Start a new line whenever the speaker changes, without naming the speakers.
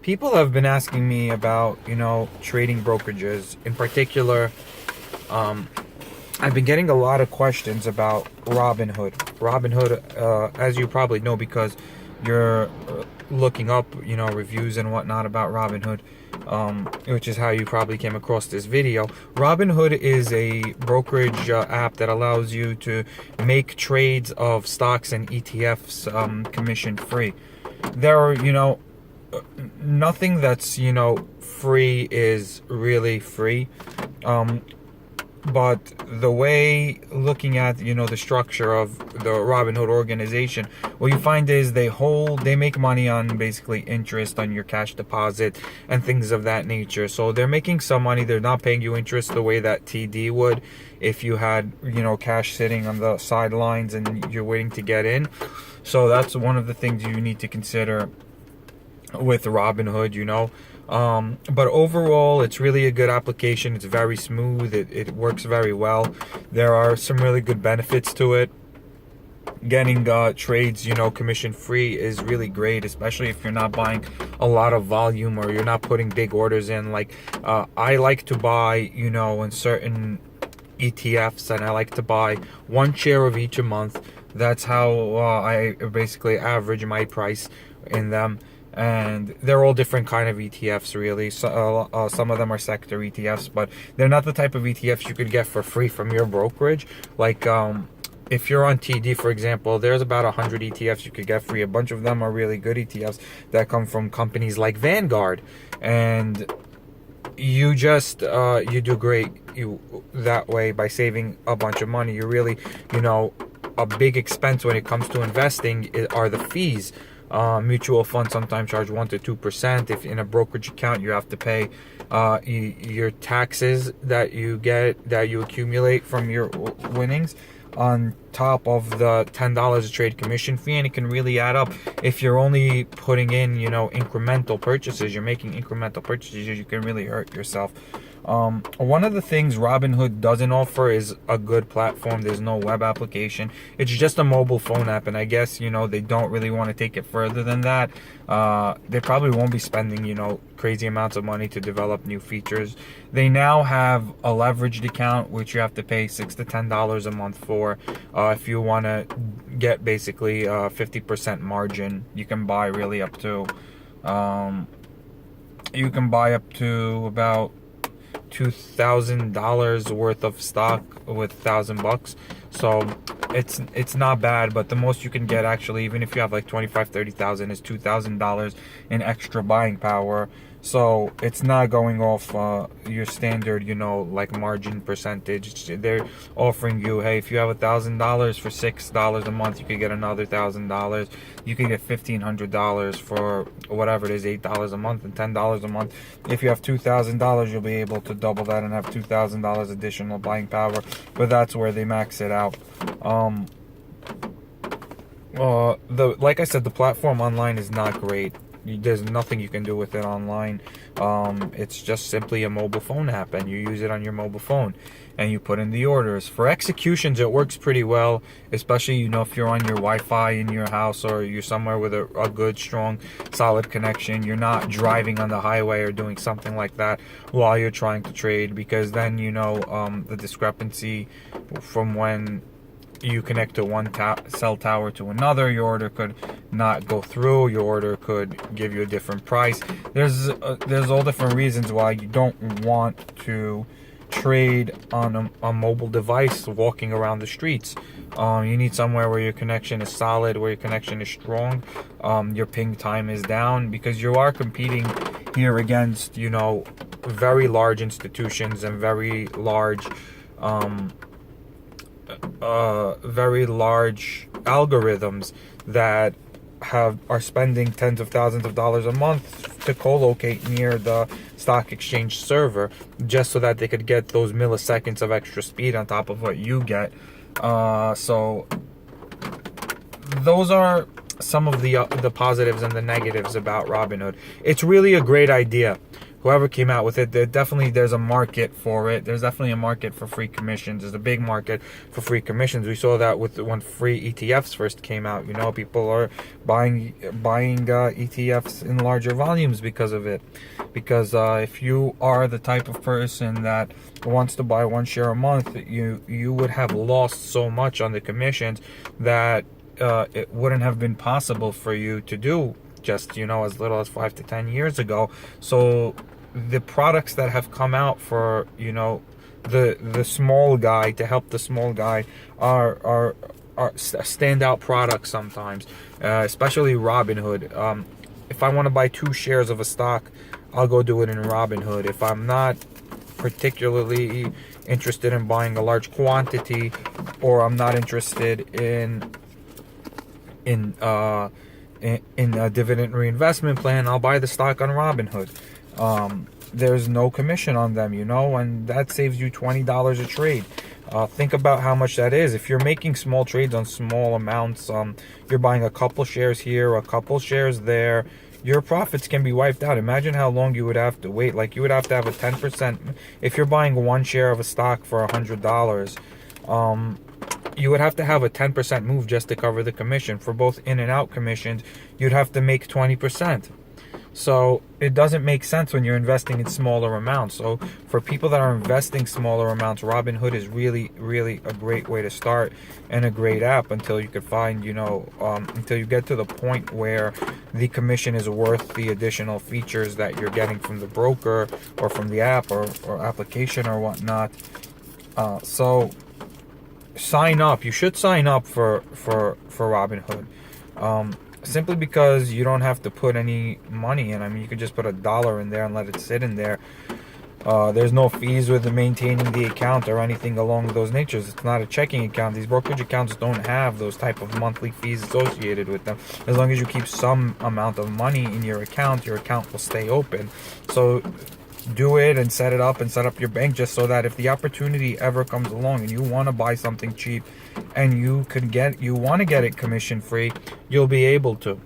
People have been asking me about, trading brokerages. In particular, I've been getting a lot of questions about Robinhood. Robinhood, as you probably know, because you're looking up, reviews and whatnot about Robinhood, which is how you probably came across this video. Robinhood is a brokerage app that allows you to make trades of stocks and ETFs commission free. There are, nothing that's, free is really free. But the way, looking at, the structure of the Robinhood organization, what you find is they make money on basically interest on your cash deposit and things of that nature. So they're making some money. They're not paying you interest the way that TD would if you had, cash sitting on the sidelines and you're waiting to get in. So that's one of the things you need to consider with Robinhood. But overall, it's really a good application. It's very smooth. It works very well. There are some really good benefits to it. Getting trades, commission free is really great, especially if you're not buying a lot of volume or you're not putting big orders in. Like, I like to buy, in certain ETFs, and I like to buy one share of each a month. That's how I basically average my price in them. And they're all different kind of ETFs, really. So, some of them are sector ETFs, but they're not the type of ETFs you could get for free from your brokerage. Like, if you're on TD, for example, there's about 100 ETFs you could get free. A bunch of them are really good ETFs that come from companies like Vanguard, and you just you do great that way by saving a bunch of money. You really, a big expense when it comes to investing are the fees. Mutual funds sometimes charge 1 to 2%. If in a brokerage account, you have to pay your taxes that you accumulate from your winnings on top of the $10 a trade commission fee, and it can really add up. If you're only putting in, incremental purchases, you're making incremental purchases, you can really hurt yourself. One of the things Robinhood doesn't offer is a good platform. There's no web application. It's just a mobile phone app, and I guess, they don't really want to take it further than that. They probably won't be spending, crazy amounts of money to develop new features. They now have a leveraged account, which you have to pay $6 to $10 a month for. If you want to get basically 50% margin, you can buy really up to, about $2,000 worth of stock with $1,000. So it's not bad, but the most you can get, actually, even if you have like 25-30,000, is $2,000 in extra buying power. So it's not going off your standard, like margin percentage. They're offering you, hey, if you have $1,000 for $6 a month, you could get another $1,000. You could get $1,500 for whatever it is, $8 a month and $10 a month. If you have $2,000, you'll be able to double that and have $2,000 additional buying power. But that's where they max it out. Like I said, the platform online is not great. There's nothing you can do with it online. It's just simply a mobile phone app, and you use it on your mobile phone and you put in the orders. For executions, it works pretty well, especially, if you're on your Wi-Fi in your house or you're somewhere with a good, strong, solid connection. You're not driving on the highway or doing something like that while you're trying to trade, because then, the discrepancy from when you connect to one cell tower to another, your order could not go through. Your order could give you a different price. There's all different reasons why you don't want to trade on a mobile device walking around the streets. You need somewhere where your connection is solid, where your connection is strong, your ping time is down, because you are competing here against, very large institutions and very large algorithms that are spending tens of thousands of dollars a month to co-locate near the stock exchange server, just so that they could get those milliseconds of extra speed on top of what you get. So those are some of the positives and the negatives about Robinhood. It's really a great idea. Whoever came out with it, there's a market for it. There's definitely a market for free commissions. There's a big market for free commissions. We saw that with when free ETFs first came out. You know, people are buying ETFs in larger volumes because of it. Because if you are the type of person that wants to buy one share a month, you would have lost so much on the commissions that it wouldn't have been possible for you to do just, you know, as little as 5 to 10 years ago. So the products that have come out for, you know, the small guy, to help the small guy, are standout products sometimes, especially Robinhood. If I want to buy 2 shares of a stock, I'll go do it in Robinhood. If I'm not particularly interested in buying a large quantity, or I'm not interested in a dividend reinvestment plan, I'll buy the stock on Robinhood. There's no commission on them, you know, and that saves you $20 a trade. Think about how much that is. If you're making small trades on small amounts, you're buying a couple shares here, a couple shares there, your profits can be wiped out. Imagine how long you would have to wait. Like, you would have to have a 10%. If you're buying 1 share of a stock for $100, you would have to have a 10% move just to cover the commission. For both in and out commissions, you'd have to make 20%. So it doesn't make sense when you're investing in smaller amounts. So for people that are investing smaller amounts, Robinhood is really, really a great way to start, and a great app until you could find, you know, until you get to the point where the commission is worth the additional features that you're getting from the broker or from the app or application or whatnot. So sign up. You should sign up for Robinhood. Simply because you don't have to put any money in. I mean, you could just put $1 in there and let it sit in there. There's no fees with maintaining the account or anything along those natures. It's not a checking account. These brokerage accounts don't have those type of monthly fees associated with them. As long as you keep some amount of money in your account will stay open. So do it and set it up, and set up your bank, just so that if the opportunity ever comes along and you want to buy something cheap and you want to get it commission free, you'll be able to.